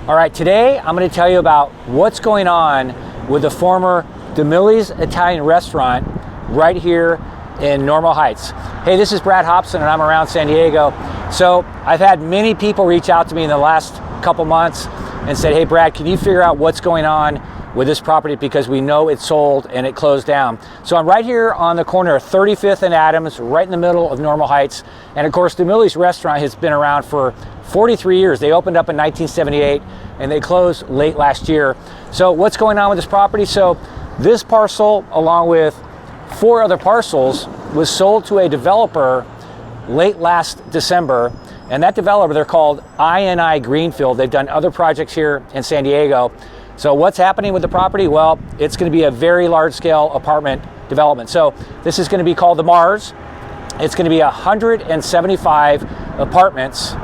All right, today I'm going to tell you about what's going on with the former DiMille's Italian restaurant right here in Normal Heights. Hey, this is Brad Hobson and I'm around San Diego. So I've had many people reach out to me in the last couple months and said, hey Brad, can you figure out what's going on with this property, because we know it's sold and it closed down. So I'm right here on the corner of 35th and Adams, right in the middle of Normal Heights. And of course, DiMille's restaurant has been around for 43 years. They opened up in 1978 and they closed late last year. So what's going on with this property? So this parcel, along with 4 other parcels, was sold to a developer late last December. And that developer, they're called I&I Greenfield. They've done other projects here in San Diego. So what's happening with the property? Well, it's going to be a very large-scale apartment development. So this is going to be called the Mars. It's going to be 175 apartments,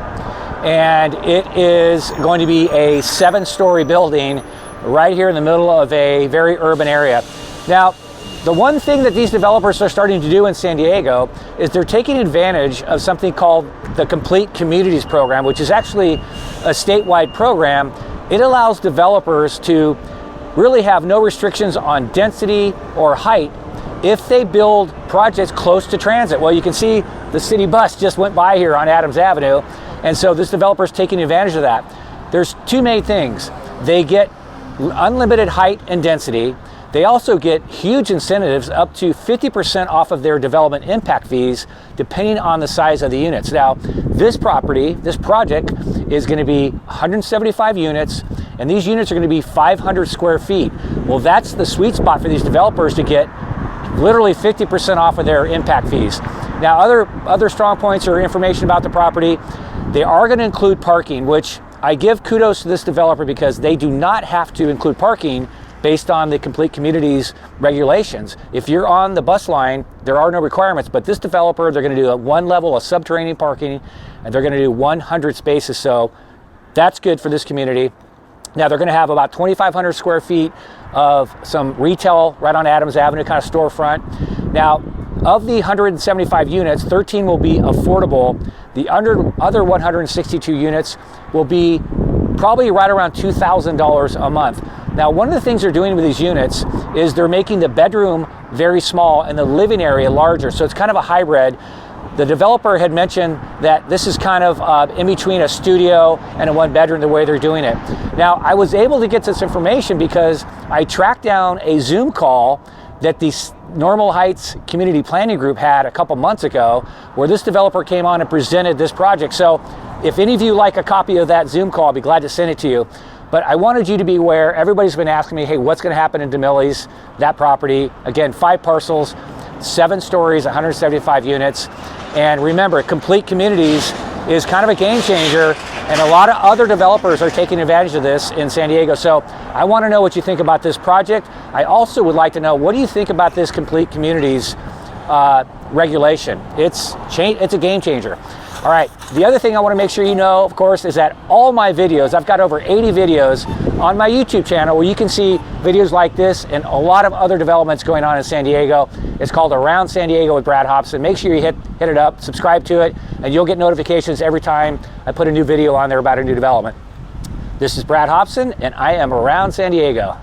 and it is going to be a 7-story building right here in the middle of a very urban area. Now, the one thing that these developers are starting to do in San Diego is they're taking advantage of something called the Complete Communities program, which is actually a statewide program. It allows developers to really have no restrictions on density or height if they build projects close to transit. Well, you can see the city bus just went by here on Adams Avenue, and so this developer is taking advantage of that. There's 2 main things. They get unlimited height and density. They also get huge incentives, up to 50% off of their development impact fees, depending on the size of the units. Now, this project is going to be 175 units, and these units are going to be 500 square feet. Well, that's the sweet spot for these developers to get literally 50% off of their impact fees. Now, other strong points or information about the property, they are going to include parking, which I give kudos to this developer because they do not have to include parking based on the Complete Communities regulations. If you're on the bus line, there are no requirements, but this developer, they're going to do 1 level of subterranean parking, and they're going to do 100 spaces, so that's good for this community. Now, they're going to have about 2,500 square feet of some retail right on Adams Avenue, kind of storefront. Now, of the 175 units, 13 will be affordable. The other 162 units will be probably right around $2,000 a month. Now, one of the things they're doing with these units is they're making the bedroom very small and the living area larger. So it's kind of a hybrid. The developer had mentioned that this is kind of in between a studio and a 1-bedroom, the way they're doing it. Now, I was able to get this information because I tracked down a Zoom call that the Normal Heights Community Planning Group had a couple months ago, where this developer came on and presented this project. So if any of you like a copy of that Zoom call, I'll be glad to send it to you. But I wanted you to be aware. Everybody's been asking me, hey, what's going to happen in DiMille's, that property? Again, 5 parcels, 7 stories, 175 units. And remember, Complete Communities is kind of a game changer, and a lot of other developers are taking advantage of this in San Diego. So I want to know what you think about this project. I also would like to know, what do you think about this Complete Communities regulation? It's a game changer. All right, the other thing I want to make sure you know, of course, is that all my videos, I've got over 80 videos on my YouTube channel where you can see videos like this and a lot of other developments going on in San Diego. It's called Around San Diego with Brad Hobson. Make sure you hit it up, subscribe to it, and you'll get notifications every time I put a new video on there about a new development. This is Brad Hobson, and I am around San Diego.